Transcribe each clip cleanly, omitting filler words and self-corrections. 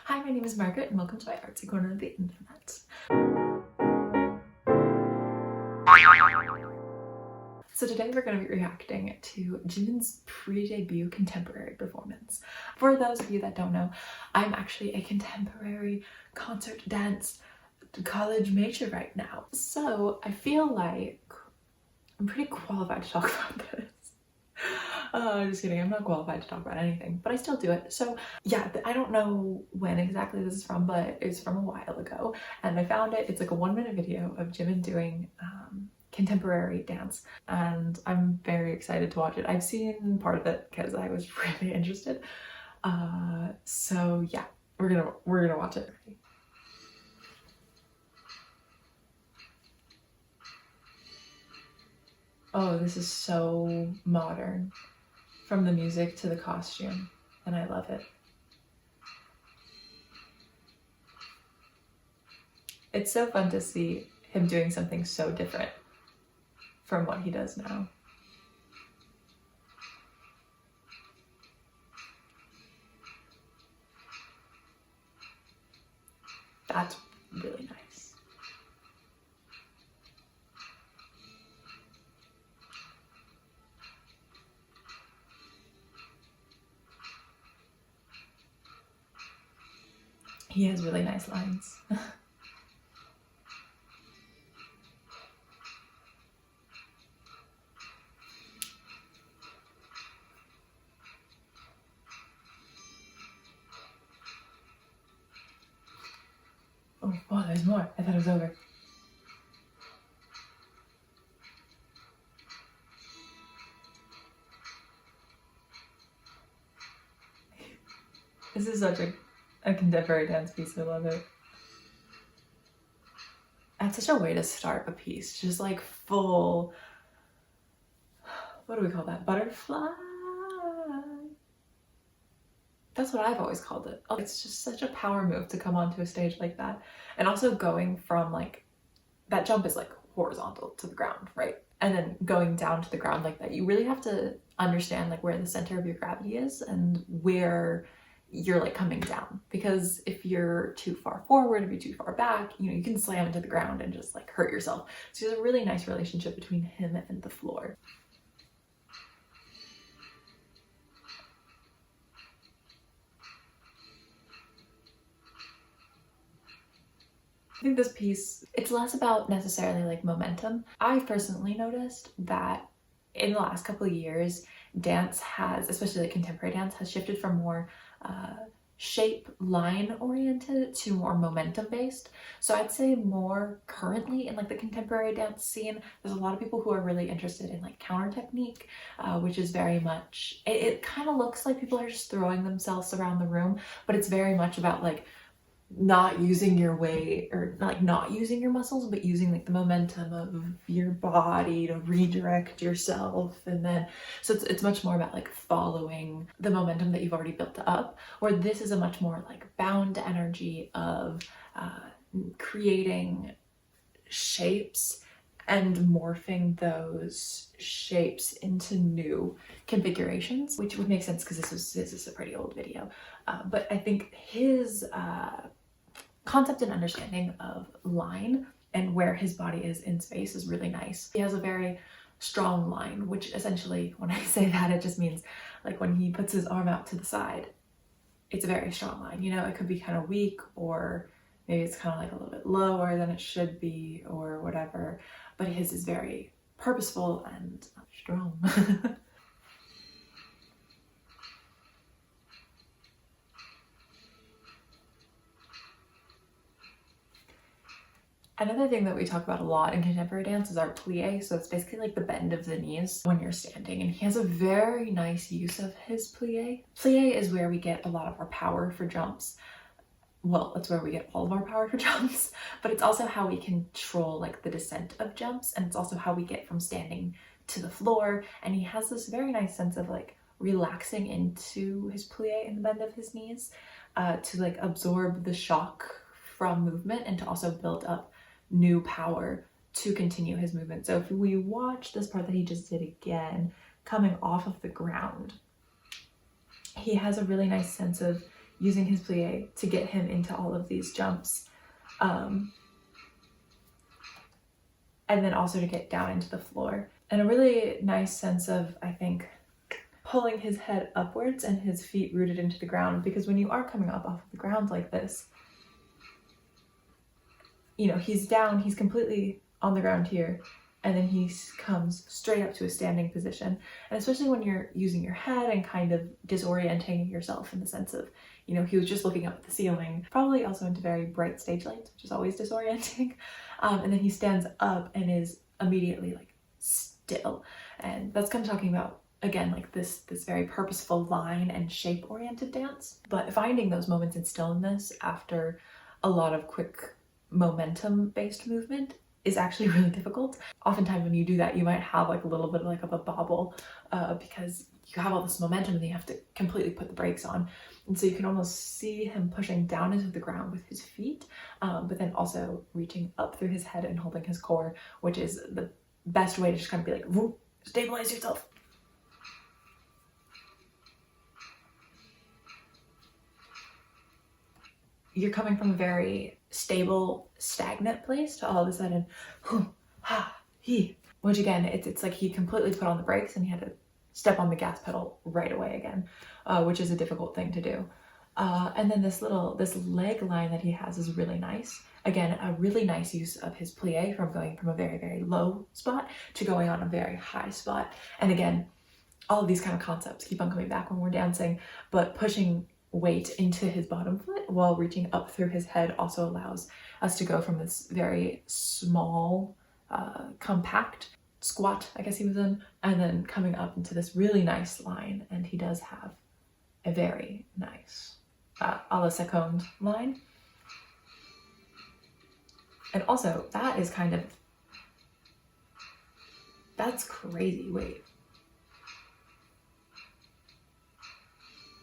Hi, my name is Margaret and welcome to my artsy corner of the internet. So today we're going to be reacting to Jimin's pre-debut contemporary performance. For those of you that don't know, I'm actually a contemporary concert dance college major right now. So I feel like I'm pretty qualified to talk about this. Just kidding, I'm not qualified to talk about anything, but I still do it. So yeah, I don't know when exactly this is from, but it's from a while ago, and I found it. It's like a 1-minute video of Jimin doing contemporary dance, and I'm very excited to watch it. I've seen part of it because I was really interested. So yeah, we're gonna watch it. Oh, this is so modern. From the music to the costume, and I love it. It's so fun to see him doing something so different from what he does now. That's really nice. He has really nice lines. Oh, there's more. I thought it was over. This is such a contemporary dance piece. I love it. That's such a way to start a piece. Just like full, what do we call that? Butterfly? That's what I've always called it. It's just such a power move to come onto a stage like that. And also going from like, that jump is like horizontal to the ground, right? And then going down to the ground like that, you really have to understand like where the center of your gravity is and where you're like coming down. Because if you're too far forward, if you're too far back, you know, you can slam into the ground and just like hurt yourself. So there's a really nice relationship between him and the floor. I think this piece, it's less about necessarily like momentum. I've personally noticed that in the last couple of years, dance has, especially like contemporary dance, has shifted from more shape line oriented to more momentum based. So I'd say more currently in like the contemporary dance scene, there's a lot of people who are really interested in like counter technique, which is very much, it kind of looks like people are just throwing themselves around the room, but it's very much about like not using your weight or like not using your muscles, but using like the momentum of your body to redirect yourself. And then so it's much more about like following the momentum that you've already built up, where this is a much more like bound energy of creating shapes and morphing those shapes into new configurations, which would make sense because this is a pretty old video. But I think his concept and understanding of line and where his body is in space is really nice. He has a very strong line, which essentially, when I say that, it just means like when he puts his arm out to the side, it's a very strong line. You know, it could be kind of weak, or maybe it's kind of like a little bit lower than it should be or whatever, but his is very purposeful and strong. Another thing that we talk about a lot in contemporary dance is our plie. So it's basically like the bend of the knees when you're standing, and he has a very nice use of his plie. Plie is where we get a lot of our power for jumps. Well, that's where we get all of our power for jumps, but it's also how we control like the descent of jumps, and it's also how we get from standing to the floor. And he has this very nice sense of like relaxing into his plie in the bend of his knees to like absorb the shock from movement and to also build up new power to continue his movement. So if we watch this part that he just did again, coming off of the ground, he has a really nice sense of using his plie to get him into all of these jumps. And then also to get down into the floor. And a really nice sense of, I think, pulling his head upwards and his feet rooted into the ground, because when you are coming up off of the ground like this, you know, he's down, he's completely on the ground here, and then he comes straight up to a standing position. And especially when you're using your head and kind of disorienting yourself in the sense of, you know, he was just looking up at the ceiling, probably also into very bright stage lights, which is always disorienting. And then he stands up and is immediately like still. And that's kind of talking about, again, like this very purposeful line and shape oriented dance. But finding those moments in stillness after a lot of quick momentum based movement is actually really difficult. Oftentimes when you do that, you might have like a little bit of a bobble because you have all this momentum and you have to completely put the brakes on. And so you can almost see him pushing down into the ground with his feet, but then also reaching up through his head and holding his core, which is the best way to just kind of be like, whoop, stabilize yourself. You're coming from a very stable, stagnant place to all of a sudden, which again, it's like he completely put on the brakes and he had to step on the gas pedal right away again, which is a difficult thing to do. And then this leg line that he has is really nice. Again, a really nice use of his plie from going from a very, very low spot to going on a very high spot. And again, all of these kind of concepts keep on coming back when we're dancing, but pushing weight into his bottom foot while reaching up through his head also allows us to go from this very small, compact squat, I guess he was in, and then coming up into this really nice line. And he does have a very nice a la seconde line. And also that is kind of, that's crazy. Wait.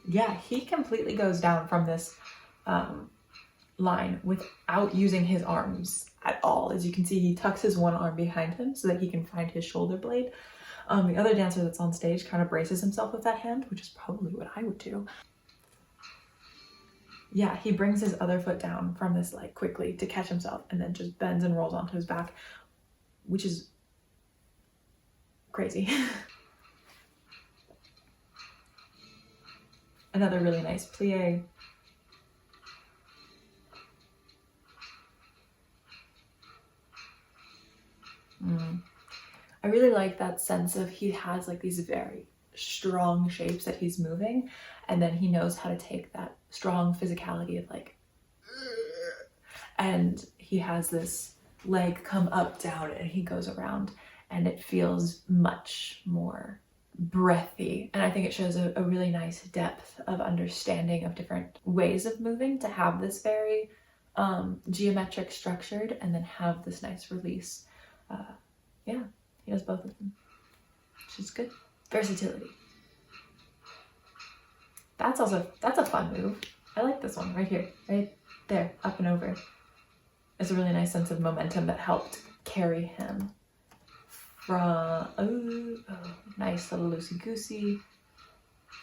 Yeah, he completely goes down from this line without using his arms at all. As you can see, he tucks his one arm behind him so that he can find his shoulder blade. The other dancer that's on stage kind of braces himself with that hand, which is probably what I would do. Yeah, he brings his other foot down from this leg quickly to catch himself and then just bends and rolls onto his back, which is crazy. Another really nice plie. I really like that sense of he has like these very strong shapes that he's moving, and then he knows how to take that strong physicality of like, and he has this leg come up, down, and he goes around, and it feels much more breathy. And I think it shows a really nice depth of understanding of different ways of moving to have this very geometric structured and then have this nice release. Yeah, he does both of them, which is good. Versatility. That's a fun move. I like this one right here, right there, up and over. It's a really nice sense of momentum that helped carry him from, nice little loosey-goosey.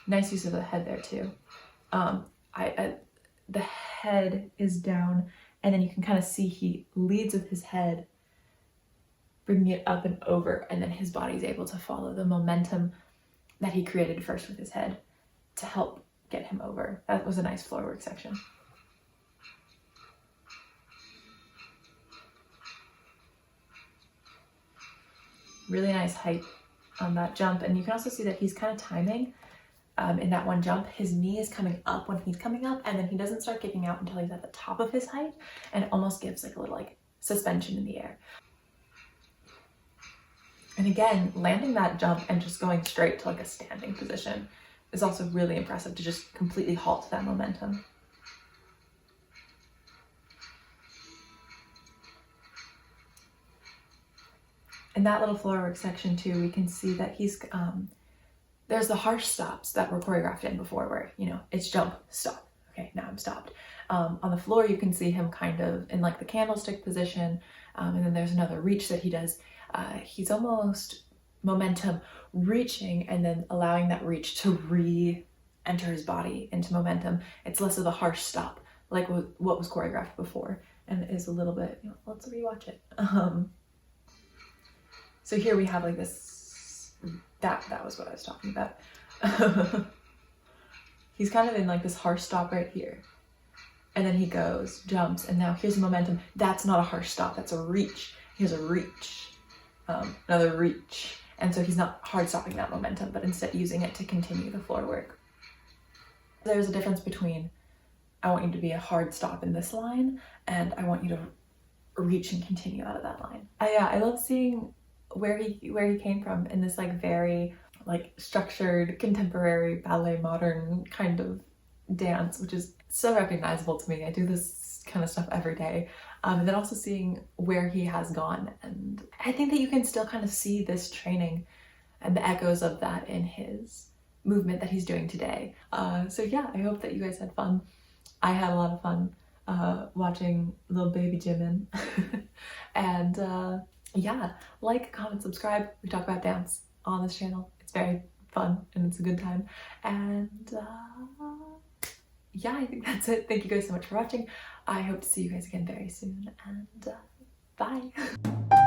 Nice use of the head there too. The head is down, and then you can kind of see he leads with his head, bringing it up and over, and then his body's able to follow the momentum that he created first with his head to help get him over. That was a nice floor work section. Really nice height on that jump, and you can also see that he's kind of timing in that one jump. His knee is coming up when he's coming up, and then he doesn't start kicking out until he's at the top of his height, and it almost gives like a little like suspension in the air. And again, landing that jump and just going straight to like a standing position is also really impressive, to just completely halt that momentum. In that little floor work section too, we can see that he's, there's the harsh stops that were choreographed in before where, you know, it's jump, stop. Okay, now I'm stopped. On the floor, you can see him kind of in like the candlestick position. And then there's another reach that he does. He's almost momentum reaching and then allowing that reach to enter his body into momentum. It's less of a harsh stop, like what was choreographed before, and it is a little bit, you know, let's rewatch it. So here we have like this, that was what I was talking about. He's kind of in like this harsh stop right here. And then he goes, jumps, and now here's the momentum. That's not a harsh stop, that's a reach. Here's a reach, another reach. And so he's not hard stopping that momentum, but instead using it to continue the floor work. There's a difference between, I want you to be a hard stop in this line, and I want you to reach and continue out of that line. I love seeing where he came from in this like very like structured contemporary ballet modern kind of dance, which is so recognizable to me. I do this kind of stuff every day. And then also seeing where he has gone, and I think that you can still kind of see this training and the echoes of that in his movement that he's doing today. So yeah, I hope that you guys had fun. I had a lot of fun watching little baby Jimin. And yeah, like, comment, subscribe. We talk about dance on this channel. It's very fun and it's a good time. And yeah, I think that's it. Thank you guys so much for watching. I hope to see you guys again very soon, and bye.